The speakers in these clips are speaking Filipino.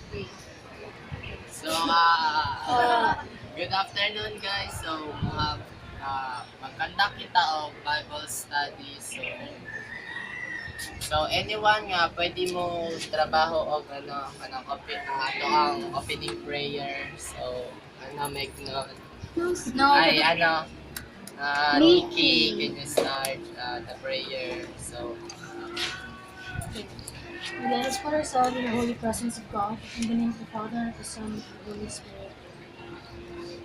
So, good afternoon guys. So, mag-conduct kita og Bible study. So anyone nga pwede mo trabaho og ato ang opening prayer. So, make no No, ay Nikki, can you start the prayer? So, let us put ourselves in the holy presence of God, in the name of the Father, the Son, and the Holy Spirit.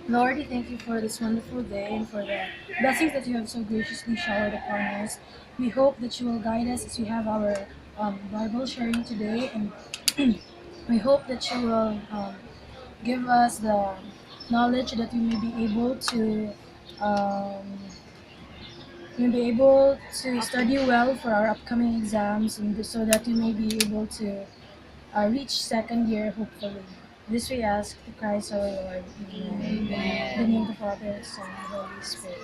Lord, we thank you for this wonderful day and for the blessings that you have so graciously showered upon us. We hope that you will guide us as we have our Bible sharing today, and we hope that you will give us the knowledge that we may be able to um, study well for our upcoming exams, and so that we may be able to reach second year hopefully. This we ask to Christ our Lord. Amen. In the name of the Father, the Son, and the Holy Spirit.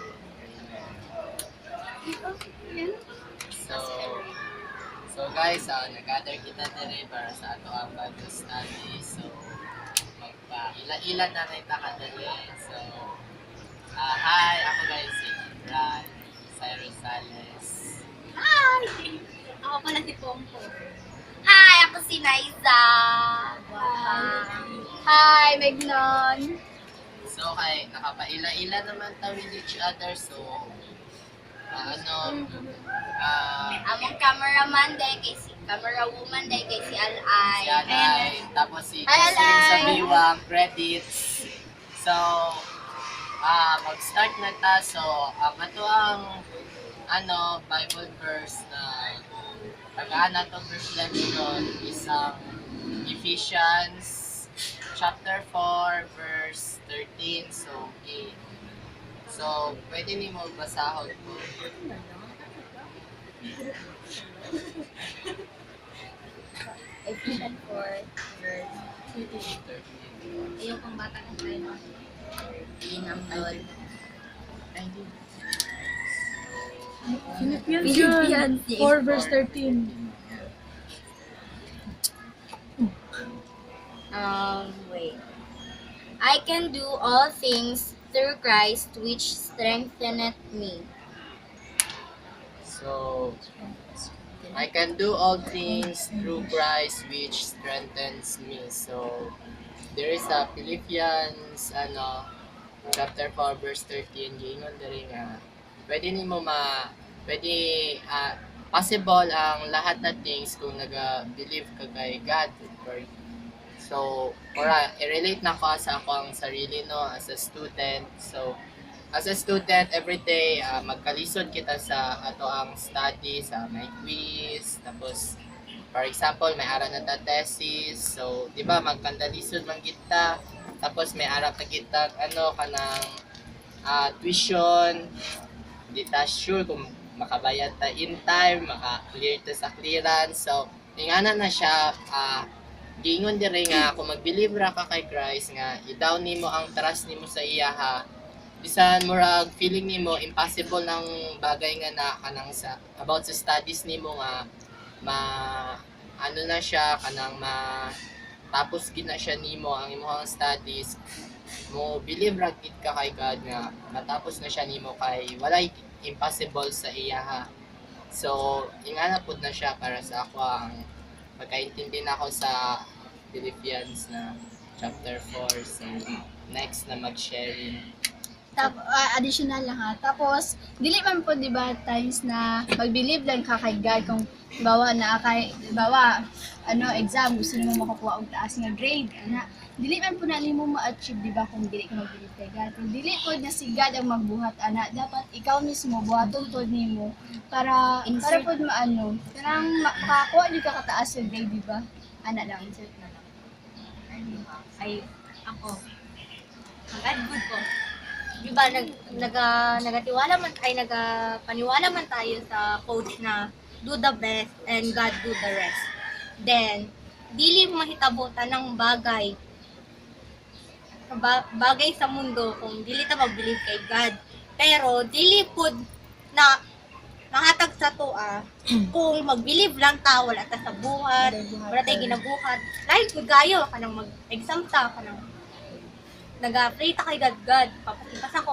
so, so guys, nag-gather kita dire para sa ato ang Bible study. So, magpa-ila-ila na rin ta kadali. So, hi, ako guys si Brad Cyrus Sales. Hi! Ako pala si Pongpo. Hi! Ako si Naiza. Hi, Megnon. So, nakapaila-ila naman ta with each other. So, Among cameraman day kay si camera woman day kay si Alay. si Alay, tapos si Hi, Jocelyn Alay. sa Biwang, credits. So, mag-start na ta. So, ato ang Bible verse na pag-aana to reflection isang Ephesians chapter 4 verse 13. So, okay. So, pwede ni mo basahon po. Ephesians 4, verse 13. Ayun pang bata ng tayo. Inamdol. Philippians Philippians 4 verse 13. Wait. I can do all things through Christ which strengtheneth me. So, I can do all things through Christ which strengthens me. So, there is a Philippians chapter 4 verse 13 giingon diri nga pwede possible ang lahat na things kung naga-believe ka kay God. So, i-relate na ko sa akong sarili as a student. So, as a student, every day, magkalisod kita sa ato ang study, sa may quiz, tapos, for example, may ara na ta thesis, so, di ba, magkandalisod man kita, tapos may ara pa kita, kanang tuition, di ta sure kung makabayad ta in time, maka-clear ta sa clearance, so, ingana na siya, giingon dire nga kung mag-believe ra ka kay Christ nga i-down nimo ang trust nimo sa iya bisan murag feeling nimo impossible ng bagay nga na kanang sa about sa studies nimo nga na siya kanang tapos gid na siya nimo ang imong studies mo believe ra gid ka kay God nga matapos na siya nimo kay walay impossible sa iya so ingana pud na siya para sa ako ang magkaintindi na ako sa Philippians na chapter 4. So, next na mag-sharing. Additional lang ha. Tapos, dili man po, di ba, times na mag-believe lang ka kay God kung exam, gusto mo makakuha og taas nga grade. Dili man po na nimo ma-achieve, di ba, kung dili ka mag-believe kay God. Kung dili po na si God ang magbuhat, dapat ikaw mismo, buhaton po nimo para po kanang makakuha di ka kataas nga grade, di ba? Lang. Insert na lang. Ay, ako. Ang good po. Diba, nagatiwala man, nagapaniwala man tayo sa quote na do the best and God do the rest. Then, dili mahitabutan ng bagay sa mundo kung dili ta mag-believe kay God. Pero, dili pud na mahatag sa to kung mag-believe lang ta wala ta sa buhat, wala tay ginabuhat. Dahil gud kayo kanang mag-exam ta kanang naga-pray ta kay God, ipasa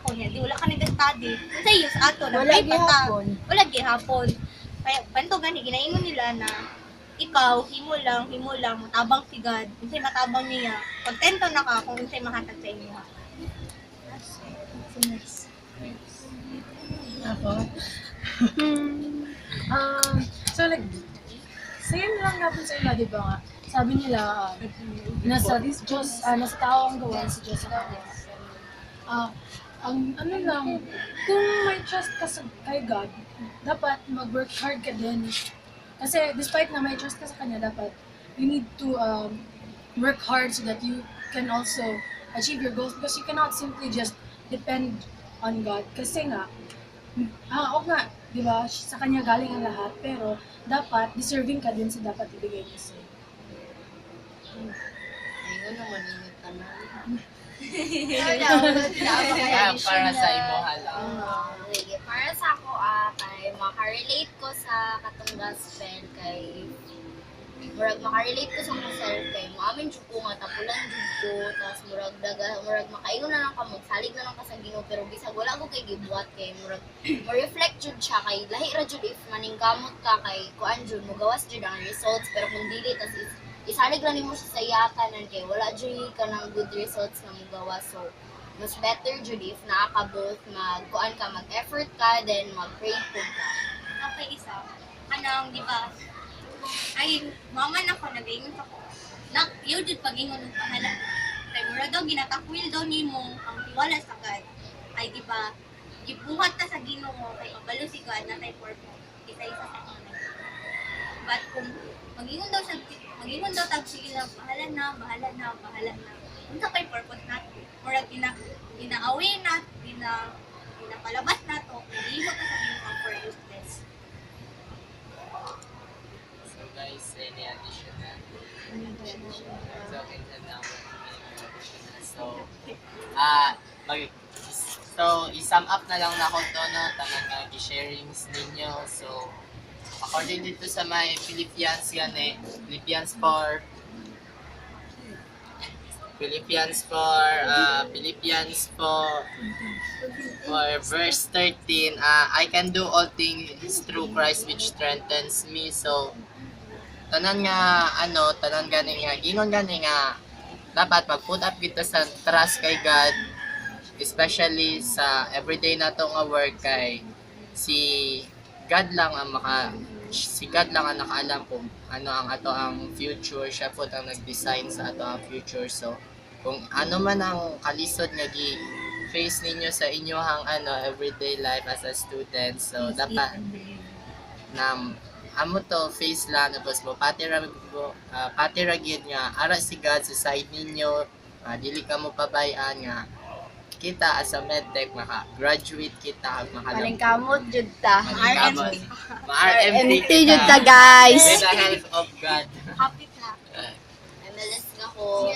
ko niya, di wala ka nag-study. Kasi yung sa ato, Wala nag-pray pa ta. gihapon. Wala gihapon. Kaya, panto gani, ginaingon nila na, ikaw, himo lang, matabang si God. Unsay matabang niya. Pag tento na ka, kung unsay mahatag sa inyo. Ako? So like, same lang nga po sa iba, di ba nga? Sabi nila, nasa Diyos, nasa tao ang gawa, sa Diyos ang gawa. Ang ano lang, kung may trust ka kay God, dapat mag-work hard ka din. Kasi despite na may trust ka sa Kanya, dapat you need to work hard so that you can also achieve your goals because you cannot simply just depend on God. Kasi nga, oo nga, di ba, sa Kanya galing ang lahat, pero dapat deserving ka din sa dapat ibigay niya sa'yo. Ayun naman yung tanong. Para sa imo halang. Sige, para sa ako, kay makarelate ko sa katong gospel kay makarelate ko sa myself kay maamin jud ko nga tapulan jud ko tapos murag makaingon na lang ka salig na lang ka sa Ginoo pero bisag wala ko kay gibuhat kay murag mo-reflect jud siya kay lahi ra jud if maningkamot ka kay kuan jud mogawas jud ang results pero kung dili tas isalig lang nimo siya sa yakanan kay wala jud ka ng good results nga mogawas so mas better jud if naa ka both magkuan ka mag-effort ka then mag-pray pud ka. Okay, isa. Anong, di ba? Ay, mama na ko, nag-ingon ako. Yun din pag-ingon ng pangalan. Kay mura daw, ginatakwil daw ni mo ang tiwala sa God. Ay, di ba? Gibuhat ta sa Ginoo kay kabalo si God na kay purpose. Isa-isa sa kanila. But kung mag-ingon daw tag sige lang, bahala na. Kung sa kay purpose natin, mura gina-away na, pinapalabas na to, hindi mo ka sa Ginoo for useless. So guys, any additional? So, ganyan lang. So, i-sum up na lang na ko to, no? Tanang i-sharings ninyo. So, according dito sa may Philippians yan Philippians 4 verse 13, I can do all things through Christ which strengthens me. So, tanan gani nga, gingon gani nga, dapat mag-put up kita sa trust kay God, especially sa everyday na to nga work kay si God lang ang nakaalam kung ano ang ato ang future, siya po ang nag-design sa ato ang future. So, kung ano man ang kalisod nga face ninyo sa inyohang everyday life as a student, so dapat na amo to face lang tapos mo pati ra gyud nga ara si God sa side ninyo, dili ka mo pabayaan nga kita as a medtech maka-graduate kita Malingkamot jud ta. ma-RMT jud ta guys. with the help of God. Happy clap. MLS nga ko.